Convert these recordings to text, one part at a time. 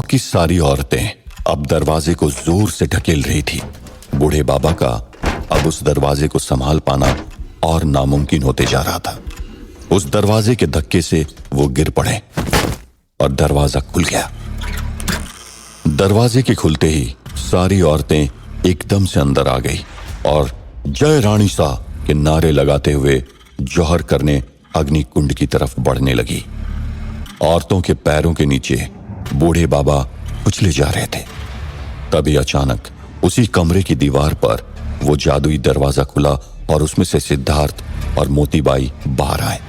की सारी औरतें अब दरवाजे को जोर से ढकेल रही थी। बूढ़े बाबा का अब उस दरवाजे को संभाल पाना और नामुमकिन होते जा रहा था। उस दरवाजे के धक्के से वो गिर पड़े और दरवाजा खुल गया। दरवाजे के खुलते ही सारी औरतें एकदम से अंदर आ गई और जय रानी सा के नारे लगाते हुए जौहर करने अग्नि कुंड की तरफ बढ़ने लगी। औरतों के पैरों के नीचे बूढ़े बाबा उछले जा रहे थे। तभी अचानक उसी कमरे की दीवार पर वो जादुई दरवाजा खुला और उसमें से सिद्धार्थ और मोतीबाई बाहर आए।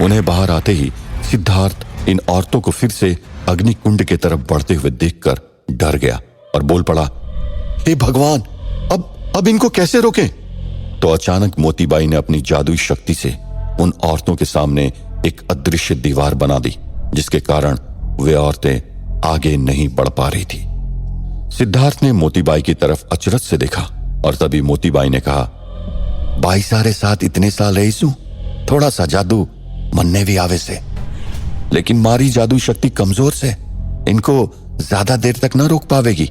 उन्हें बाहर आते ही सिद्धार्थ इन औरतों को फिर से अग्नि कुंड की तरफ बढ़ते हुए देखकर डर गया और बोल पड़ा, हे भगवान, अब इनको कैसे रोकें? तो अचानक मोतीबाई ने अपनी जादुई शक्ति से उन औरतों के सामने एक अदृश्य दीवार बना दी, जिसके कारण वे औरतें आगे नहीं बढ़ पा रही थी। सिद्धार्थ ने मोतीबाई की तरफ अचरज से देखा और तभी मोतीबाई ने कहा, बाई सारे साथ इतने साल रहीसू, थोड़ा सा जादू मनने भी आवे से, लेकिन मारी जादू शक्ति कमजोर से इनको ज्यादा देर तक ना रोक पावेगी।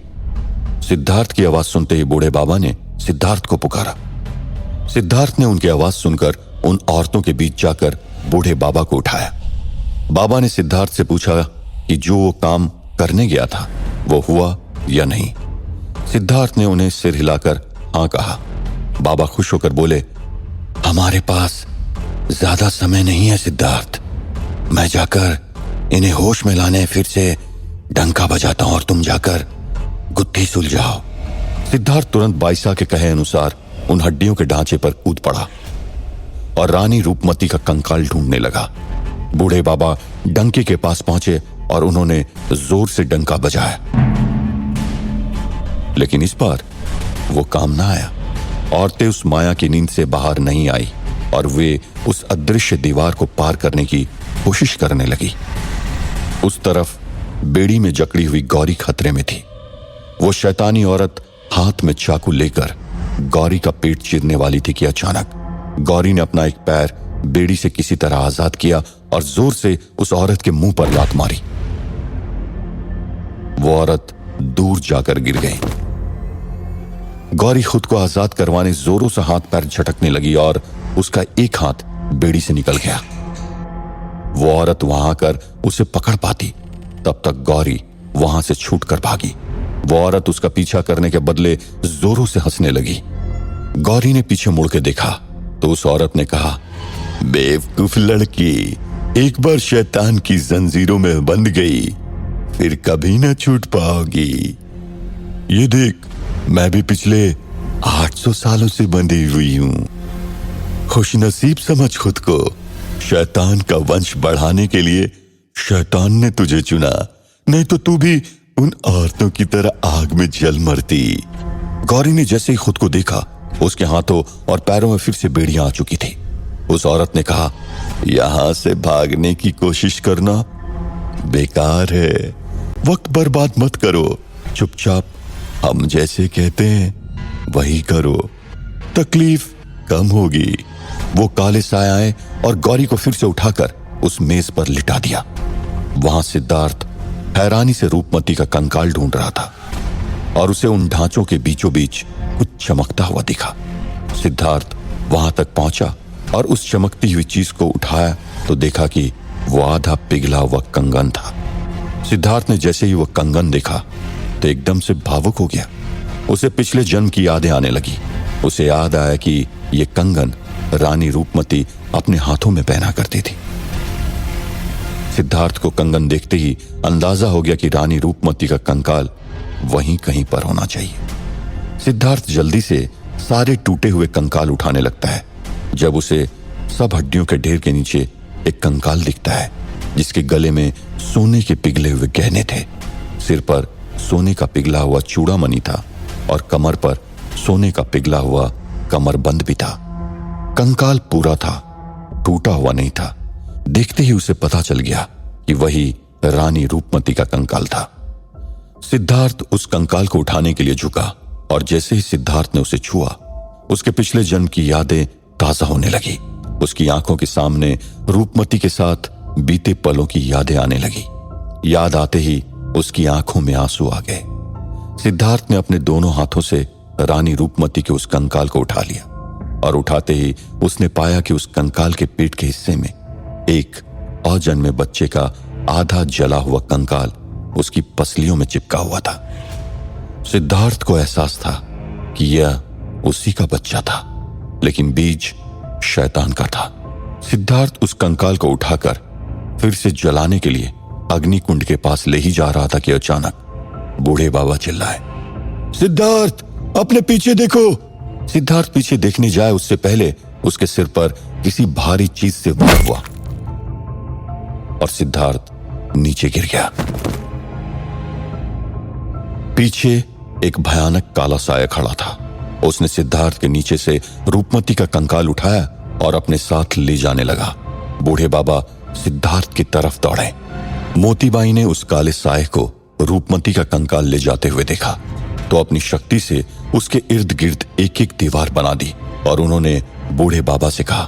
सिद्धार्थ की आवाज सुनते ही बूढ़े बाबा ने सिद्धार्थ को पुकारा। सिद्धार्थ ने उनकी आवाज सुनकर उन औरतों के बीच जाकर बूढ़े बाबा को उठाया। बाबा ने सिद्धार्थ से पूछा कि जो वो काम करने गया था वो हुआ या नहीं। सिद्धार्थ ने उन्हें सिर हिलाकर हाँ कहा। बाबा खुश होकर बोले, हमारे पास ज्यादा समय नहीं है सिद्धार्थ, मैं जाकर इन्हें होश में लाने फिर से डंका बजाता हूं और तुम जाकर गुत्थी सुलझाओ। सिद्धार्थ तुरंत बाईसा के कहे अनुसार उन हड्डियों के ढांचे पर कूद पड़ा और रानी रूपमती का कंकाल ढूंढने लगा। बूढ़े बाबा डंके के पास पहुंचे और उन्होंने जोर से डंका बजाया, लेकिन इस बार वो काम ना आया। औरतें उस माया की नींद से बाहर नहीं आई और वे उस अदृश्य दीवार को पार करने की कोशिश करने लगी। उस तरफ बेड़ी में जकड़ी हुई गौरी खतरे में थी। वो शैतानी औरत हाथ में चाकू लेकर गौरी का पेट चीरने वाली थी कि अचानक गौरी ने अपना एक पैर बेड़ी से किसी तरह आजाद किया और जोर से उस औरत के मुंह पर लात मारी। वो औरत दूर जाकर गिर गई। गौरी खुद को आजाद करवाने जोरों से हाथ पैर झटकने लगी और उसका एक हाथ बेड़ी से निकल गया। वो औरत वहां आकर उसे पकड़ पाती, तब तक गौरी वहां से छूटकर भागी। वो औरत उसका पीछा करने के बदले जोरों से हंसने लगी। गौरी ने पीछे मुड़ के देखा तो उस औरत ने कहा, बेवकूफ लड़की, एक बार शैतान की जंजीरों में बंध गई फिर कभी न छूट पाओगी। ये देख, मैं भी पिछले 800 सालों से बंधी हुई हूं। खुशनसीब समझ खुद को। शैतान का वंश बढ़ाने के लिए शैतान ने तुझे चुना, नहीं तो तू भी उन औरतों की तरह आग में जल मरती। गौरी ने जैसे ही खुद को देखा, उसके हाथों और पैरों में फिर से बेड़ियां आ चुकी थी। उस औरत ने कहा, यहां से भागने की कोशिश करना बेकार है, वक्त बर्बाद मत करो, चुपचाप हम जैसे कहते हैं वही करो, तकलीफ कम होगी। वो काले साए आए और गौरी को फिर से उठाकर उस मेज पर लिटा दिया। वहां सिद्धार्थ हैरानी से रूपमती का कंकाल ढूंढ रहा था और उसे उन ढांचों के बीचों बीच कुछ चमकता हुआ दिखा। सिद्धार्थ वहां तक पहुंचा और उस चमकती हुई चीज को उठाया तो देखा कि वो आधा पिघला हुआ कंगन था। सिद्धार्थ ने जैसे ही वो कंगन देखा तो एकदम से भावुक हो गया। उसे पिछले जन्म की यादें आने लगी। उसे याद आया कि ये कंगन रानी रूपमती अपने हाथों में पहना करती थी। सिद्धार्थ को कंगन देखते ही अंदाजा हो गया कि रानी रूपमती का कंकाल वहीं कहीं पर होना चाहिए। सिद्धार्थ जल्दी से सारे टूटे हुए कंकाल उठाने लगता है, जब उसे सब हड्डियों के ढेर के नीचे एक कंकाल दिखता है जिसके गले में सोने के पिघले हुए गहने थे, सिर पर सोने का पिघला हुआ चूड़ामणि था और कमर पर सोने का पिघला हुआ कमरबंद भी था। कंकाल पूरा था, टूटा हुआ नहीं था। देखते ही उसे पता चल गया कि वही रानी रूपमती का कंकाल था। सिद्धार्थ उस कंकाल को उठाने के लिए झुका और जैसे ही सिद्धार्थ ने उसे छुआ, उसके पिछले जन्म की यादें ताजा होने लगी। उसकी आंखों के सामने रूपमती के साथ बीते पलों की यादें आने लगी। याद आते ही उसकी आंखों में आंसू आ गए। सिद्धार्थ ने अपने दोनों हाथों से रानी रूपमती के उस कंकाल को उठा लिया और उठाते ही उसने पाया कि उस कंकाल के पेट के हिस्से में एक अजन्मे बच्चे का आधा जला हुआ कंकाल उसकी पसलियों में चिपका हुआ था। सिद्धार्थ को एहसास था कि यह उसी का बच्चा था, लेकिन बीज शैतान का था। सिद्धार्थ उस कंकाल को उठाकर फिर से जलाने के लिए अग्निकुंड के पास ले ही जा रहा था कि अचानक बूढ़े बाबा चिल्लाए, सिद्धार्थ अपने पीछे देखो। सिद्धार्थ पीछे देखने जाए उससे पहले उसके सिर पर किसी भारी चीज से वार हुआ और सिद्धार्थ नीचे गिर गया। पीछे एक भयानक काला साया खड़ा था। उसने सिद्धार्थ के नीचे से रूपमती का कंकाल उठाया और अपने साथ ले जाने लगा। बूढ़े बाबा सिद्धार्थ की तरफ दौड़े। मोतीबाई ने उस काले साये को रूपमती का कंकाल ले जाते हुए देखा तो अपनी शक्ति से उसके इर्द गिर्द एक एक दीवार बना दी और उन्होंने बूढ़े बाबा से कहा,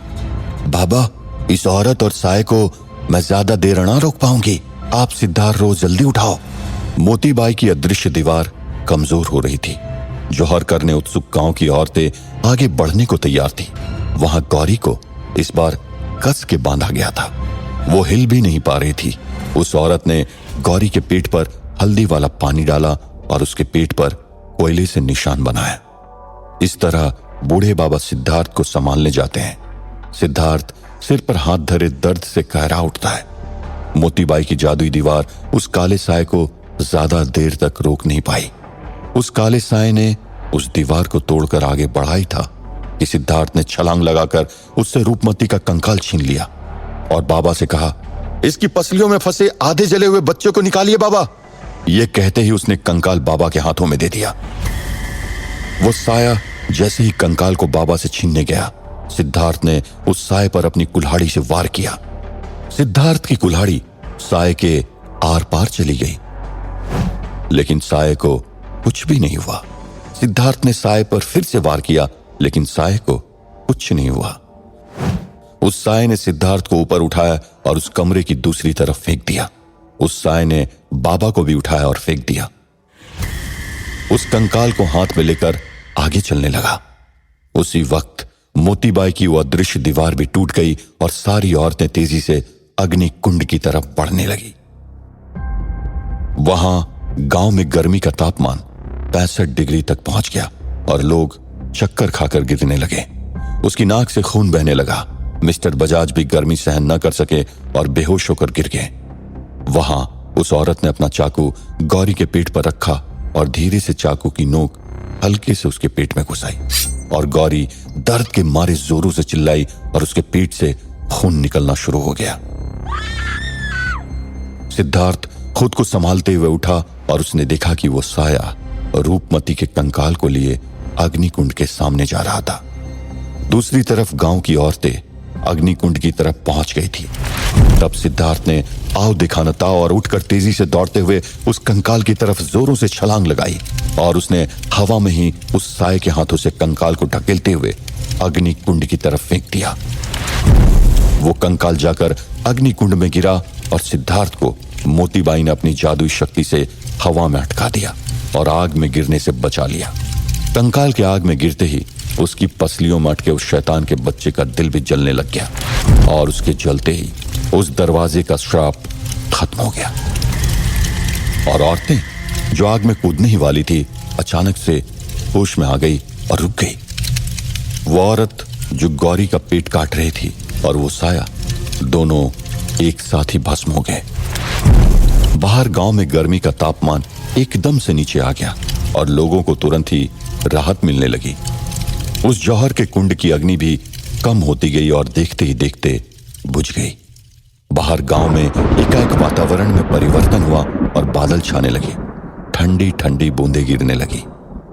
बाबा इस औरत और साये को मैं ज्यादा देर ना रोक पाऊंगी, आप सिद्धार्थ रो जल्दी उठाओ। मोतीबाई की अदृश्य दीवार कमजोर हो रही थी। जौहर करने उत्सुक गांव की औरतें आगे बढ़ने को तैयार थी। वहां गौरी को इस बार कस के बांधा गया था। वो हिल भी नहीं पा रही थी। उस औरत ने गौरी के पेट पर हल्दी वाला पानी डाला और उसके पेट पर कोयले से निशान बनाया। इस तरह बूढ़े बाबा सिद्धार्थ को संभालने जाते हैं। सिद्धार्थ सिर पर हाथ धरे दर्द से कहरा उठता है। मोतीबाई की जादुई दीवार उस काले साये को ज्यादा देर तक रोक नहीं पाई। उस काले साये ने उस दीवार को तोड़कर आगे बढ़ा ही था कि सिद्धार्थ ने छलांग लगाकर उससे रूपमती का कंकाल छीन लिया और बाबा से कहा, इसकी पसलियों में फंसे आधे जले हुए बच्चे को निकालिए बाबा। यह कहते ही उसने कंकाल बाबा के हाथों में दे दिया। वो साया जैसे ही कंकाल को बाबा से छीनने गया, सिद्धार्थ ने उस साये पर अपनी कुल्हाड़ी से वार किया। सिद्धार्थ की कुल्हाड़ी साये के आर पार चली गई, लेकिन साये को कुछ भी नहीं हुआ। सिद्धार्थ ने साये पर फिर से वार किया, लेकिन साये को कुछ नहीं हुआ। उस साये ने सिद्धार्थ को ऊपर उठाया और उस कमरे की दूसरी तरफ फेंक दिया। उस साये ने बाबा को भी उठाया और फेंक दिया। उस कंकाल को हाथ में लेकर आगे चलने लगा। उसी वक्त मोतीबाई की वो अदृश्य दीवार भी टूट गई और सारी औरतें तेजी से अग्नि कुंड की तरफ बढ़ने लगी। वहां गांव में गर्मी का तापमान 65 डिग्री तक पहुंच गया और लोग चक्कर खाकर गिरने लगे। उसकी नाक से खून बहने लगा। मिस्टर बजाज भी गर्मी सहन न कर सके और बेहोश होकर गिर गए। वहां उस औरत ने अपना चाकू गौरी के पेट पर रखा और धीरे से चाकू की नोक हल्के से उसके पेट में घुसाई और गौरी दर्द के मारे जोरों से चिल्लाई और उसके पेट से खून निकलना शुरू हो गया। सिद्धार्थ खुद को संभालते हुए उठा और उसने देखा कि वो साया रूपमती के कंकाल को लिए अग्निकुंड के सामने जा रहा था। दूसरी तरफ गांव की औरतें अग्निकुंड की तरफ पहुंच गई थी। तब सिद्धार्थ ने आओ दिखाना था और उठकर तेजी से दौड़ते हुए उस कंकाल की तरफ जोरों से छलांग लगाई और उसने हवा में ही उस साये के हाथों से कंकाल को ढकेलते हुए अग्निकुंड की तरफ फेंक दिया। वो कंकाल जाकर अग्निकुंड में गिरा और सिद्धार्थ को मोतीबाई ने अपनी जादुई शक्ति से हवा में अटका दिया और आग में गिरने से बचा लिया। कंकाल के आग में गिरते ही उसकी पसलियों में अटके उस शैतान के बच्चे का दिल भी जलने लग गया और उसके जलते ही उस दरवाजे का श्राप खत्म हो गया और औरतें जो आग में कूदने ही वाली थी अचानक से होश में आ गई और रुक गई। वो औरत जो गौरी का पेट काट रही थी और वो साया दोनों एक साथ ही भस्म हो गए। बाहर गांव में गर्मी का तापमान एकदम से नीचे आ गया और लोगों को तुरंत ही राहत मिलने लगी। उस जौहर के कुंड की अग्नि भी कम होती गई और देखते ही देखते बुझ गई। बाहर गांव में एकाएक वातावरण में परिवर्तन हुआ और बादल छाने लगे। ठंडी ठंडी बूंदें गिरने लगी।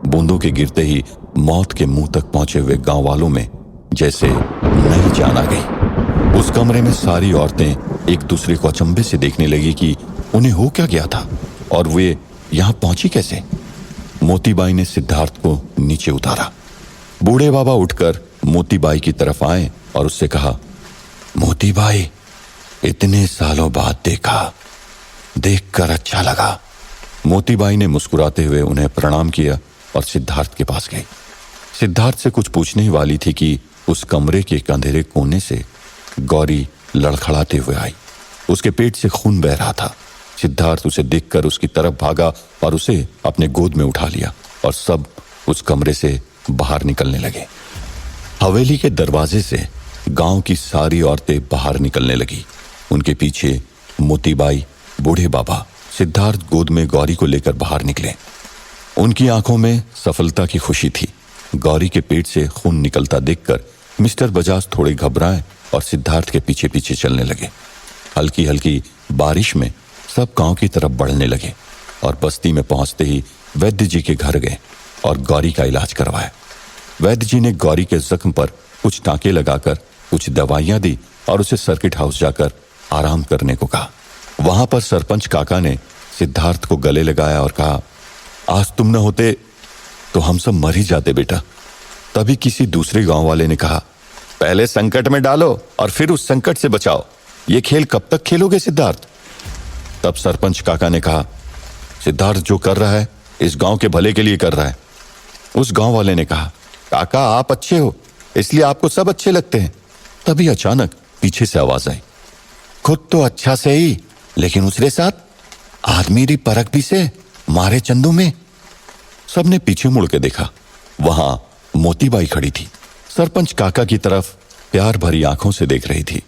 बूंदों के गिरते ही मौत के मुंह तक पहुंचे हुए गांव वालों में जैसे नई जान आ गई। उस कमरे में सारी औरतें एक दूसरे को अचंभे से देखने लगी कि उन्हें हो क्या गया था और वे यहां पहुंची कैसे। मोतीबाई ने सिद्धार्थ को नीचे उतारा। बूढ़े बाबा उठकर मोतीबाई की तरफ आए और उससे कहा, मोतीबाई, इतने सालों बाद देखकर अच्छा लगा। मोतीबाई ने मुस्कुराते हुए उन्हें प्रणाम किया और सिद्धार्थ के पास गई। सिद्धार्थ से कुछ पूछने ही वाली थी कि उस कमरे के एक अंधेरे कोने से गौरी लड़खड़ाते हुए आई। उसके पेट से खून बह रहा था। सिद्धार्थ उसे देखकर उसकी तरफ भागा और उसे अपने गोद में उठा लिया और सब उस कमरे से बाहर निकलने लगे। हवेली के दरवाजे से गांव की सारी औरतें बाहर निकलने लगी। उनके पीछे मोतीबाई, बूढ़े बाबा, सिद्धार्थ गोद में गौरी को लेकर बाहर निकले। उनकी आंखों में सफलता की खुशी थी। गौरी के पेट से खून निकलता देखकर मिस्टर बजाज थोड़े घबराए और सिद्धार्थ के पीछे पीछे चलने लगे। हल्की हल्की बारिश में सब गांव की तरफ बढ़ने लगे और बस्ती में पहुंचते ही वैद्य जी के घर गए और गौरी का इलाज करवाया। वैद्य जी ने गौरी के जख्म पर कुछ टांके लगाकर कुछ दवाइयां दी और उसे सर्किट हाउस जाकर आराम करने को कहा। वहां पर सरपंच काका ने सिद्धार्थ को गले लगाया और कहा, आज तुम न होते तो हम सब मर ही जाते बेटा। तभी किसी दूसरे गांव वाले ने कहा, पहले संकट में डालो और फिर उस संकट से बचाओ। ये खेल कब तक खेलोगे सिद्धार्थ? तब सरपंच काका ने कहा, सिद्धार्थ जो कर रहा है इस गांव के भले के लिए कर रहा है। उस गांव वाले ने कहा, काका आप अच्छे हो इसलिए आपको सब अच्छे लगते हैं। तभी अचानक पीछे से आवाज आई, खुद तो अच्छा से ही लेकिन उसके साथ आदमी री परख भी से मारे चंदू में। सबने पीछे मुड़ के देखा। वहां मोतीबाई खड़ी थी। सरपंच काका की तरफ प्यार भरी आंखों से देख रही थी।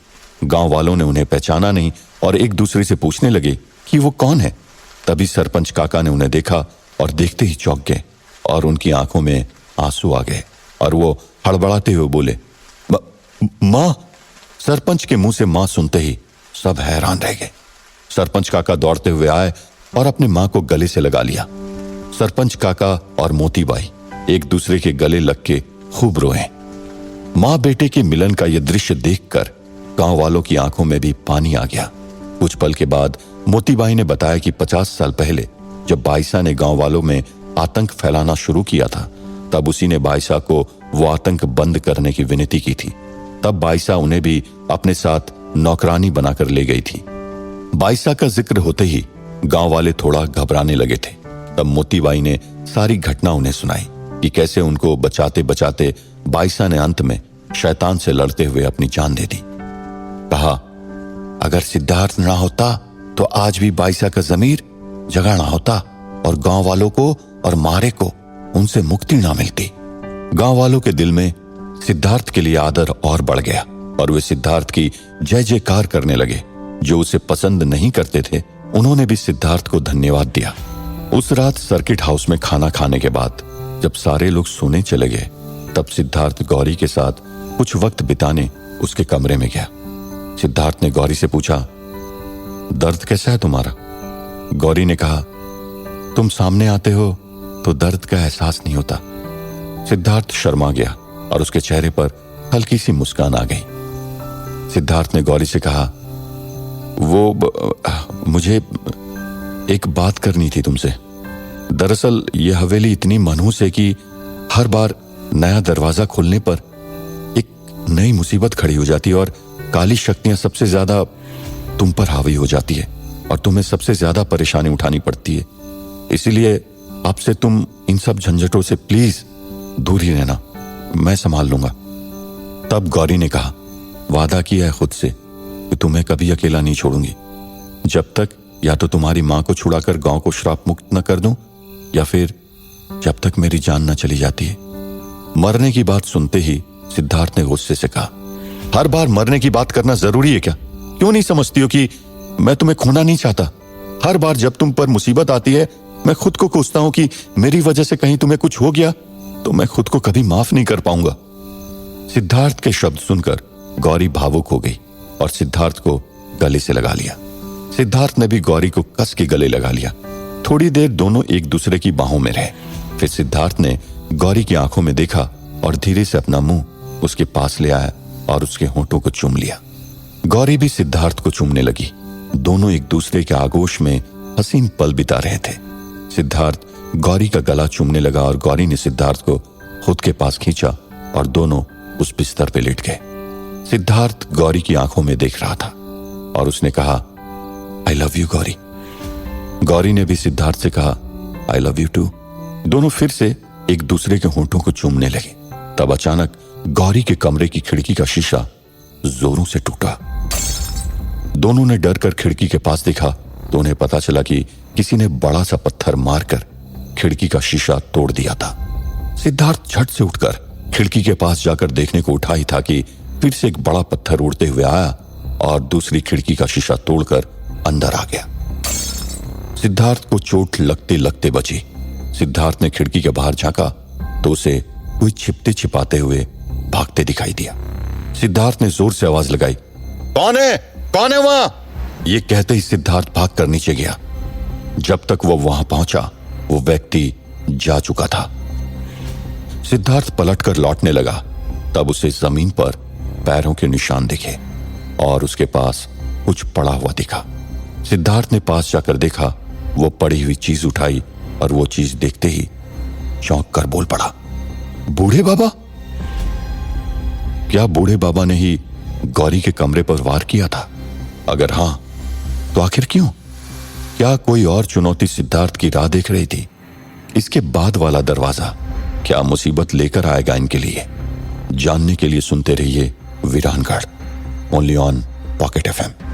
गांव वालों ने उन्हें पहचाना नहीं और एक दूसरे से पूछने लगे कि वो कौन है। तभी सरपंच काका ने उन्हें देखा और देखते ही चौंक गए और उनकी आंखों में आंसू आ गए और वो हड़बड़ाते हुए बोले, मां। सरपंच के मुंह से मां सुनते ही सब हैरान रह गए। सरपंच काका दौड़ते हुए आए और अपने मां को गले से लगा लिया। सरपंच काका और मोतीबाई एक दूसरे के गले लग के खूब रोए। मां बेटे के मिलन का यह दृश्य देखकर गांव वालों की आंखों में भी पानी आ गया। कुछ पल के बाद मोतीबाई ने बताया कि 50 साल पहले जब बाईसा ने गांव वालों में आतंक फैलाना शुरू किया था, तब उसी ने बाईसा को वो आतंक बंद करने की विनती की थी। तब बाईसा उन्हें भी अपने साथ नौकरानी बनाकर ले गई थी। बाईसा का जिक्र होते ही गांव वाले थोड़ा घबराने लगे थे। तब मोतीबाई ने सारी घटना उन्हें सुनाई कि कैसे उनको बचाते बचाते बाईसा ने अंत में शैतान से लड़ते हुए अपनी जान दे दी। कहा, अगर सिद्धार्थ ना होता तो आज भी बाईसा का जमीर जगा ना होता और गांव वालों को और मारे को उनसे मुक्ति ना मिलती। गांव वालों के दिल में सिद्धार्थ के लिए आदर और बढ़ गया और वे सिद्धार्थ की जय जयकार करने लगे। जो उसे पसंद नहीं करते थे उन्होंने भी सिद्धार्थ को धन्यवाद दिया। उस रात सर्किट हाउस में खाना खाने के बाद जब सारे लोग सोने चले गए, तब सिद्धार्थ गौरी के साथ कुछ वक्त बिताने उसके कमरे में गया। सिद्धार्थ ने गौरी से पूछा, दर्द कैसा है तुम्हारा? गौरी ने कहा, तुम सामने आते हो तो दर्द का एहसास नहीं होता। सिद्धार्थ शर्मा गया और उसके चेहरे पर हल्की सी मुस्कान आ गई। सिद्धार्थ ने गौरी से कहा, मुझे एक बात करनी थी तुमसे। दरअसल यह हवेली इतनी मनहूस है कि हर बार नया दरवाजा खोलने पर एक नई मुसीबत खड़ी हो जाती है और काली शक्तियां सबसे ज्यादा तुम पर हावी हो जाती है और तुम्हें सबसे ज्यादा परेशानी उठानी पड़ती है। इसीलिए आपसे तुम इन सब झंझटों से प्लीज दूर ही रहना, मैं संभाल लूंगा। तब गौरी ने कहा, वादा किया है खुद से कि तुम्हें कभी अकेला नहीं छोड़ूंगी, जब तक या तो तुम्हारी मां को छुड़ाकर गांव को श्राप मुक्त न कर दूं या फिर जब तक मेरी जान न चली जाती है। मरने की बात सुनते ही सिद्धार्थ ने गुस्से से कहा, हर बार मरने की बात करना जरूरी है क्या? क्यों नहीं समझती हो कि मैं तुम्हें खोना नहीं चाहता? हर बार जब तुम पर मुसीबत आती है मैं खुद को कोसता हूं कि मेरी वजह से कहीं तुम्हें कुछ हो गया तो मैं खुद को कभी माफ नहीं कर पाऊंगा। सिद्धार्थ के शब्द सुनकर गौरी भावुक हो गई और सिद्धार्थ को गले से लगा लिया। सिद्धार्थ ने भी गौरी को कस के गले लगा लिया। थोड़ी देर दोनों एक दूसरे की बाहों में रहे। फिर सिद्धार्थ ने गौरी की आंखों में देखा और धीरे से अपना मुंह उसके पास ले आया और उसके होंठों को चूम लिया। गौरी भी सिद्धार्थ को चूमने लगी। दोनों एक दूसरे के आगोश में हसीन पल बिता रहे थे। सिद्धार्थ गौरी का गला चूमने लगा और गौरी ने सिद्धार्थ को खुद के पास खींचा और दोनों उस बिस्तर पे लेट गए। सिद्धार्थ गौरी की आंखों में देख रहा था और उसने कहा, I love you Gauri. Gauri ने भी सिद्धार्थ से कहा, आई लव यू टू। दोनों फिर से एक दूसरे के होंठों को चूमने लगे। तब अचानक गौरी के कमरे की खिड़की का शीशा जोरों से टूटा। दोनों ने डर कर खिड़की के पास देखा तो उन्हें पता चला कि किसी ने बड़ा सा पत्थर मारकर खिड़की का शीशा तोड़ दिया था। सिद्धार्थ झट से उठकर खिड़की के पास जाकर देखने को उठा ही था कि फिर से एक बड़ा पत्थर उड़ते हुए आया और दूसरी खिड़की का शीशा तोड़कर अंदर आ गया। सिद्धार्थ को चोट लगते लगते बची। सिद्धार्थ ने खिड़की के बाहर झांका तो उसे कोई छिपते छिपाते हुए भागते दिखाई दिया। सिद्धार्थ ने जोर से आवाज लगाई, कौन है, कौन है वहां? यह कहते ही सिद्धार्थ भागकर नीचे गया। जब तक वो वहां पहुंचा वो व्यक्ति जा चुका था। सिद्धार्थ पलटकर लौटने लगा तब उसे जमीन पर पैरों के निशान दिखे और उसके पास कुछ पड़ा हुआ दिखा। सिद्धार्थ ने पास जाकर देखा, वो पड़ी हुई चीज उठाई और वो चीज देखते ही चौंक कर बोल पड़ा, बूढ़े बाबा? क्या बूढ़े बाबा ने ही गौरी के कमरे पर वार किया था? अगर हां तो आखिर क्यों? क्या कोई और चुनौती सिद्धार्थ की राह देख रही थी? इसके बाद वाला दरवाजा क्या मुसीबत लेकर आएगा इनके लिए? जानने के लिए सुनते रहिए वीरानगढ़, ओनली ऑन पॉकेट FM।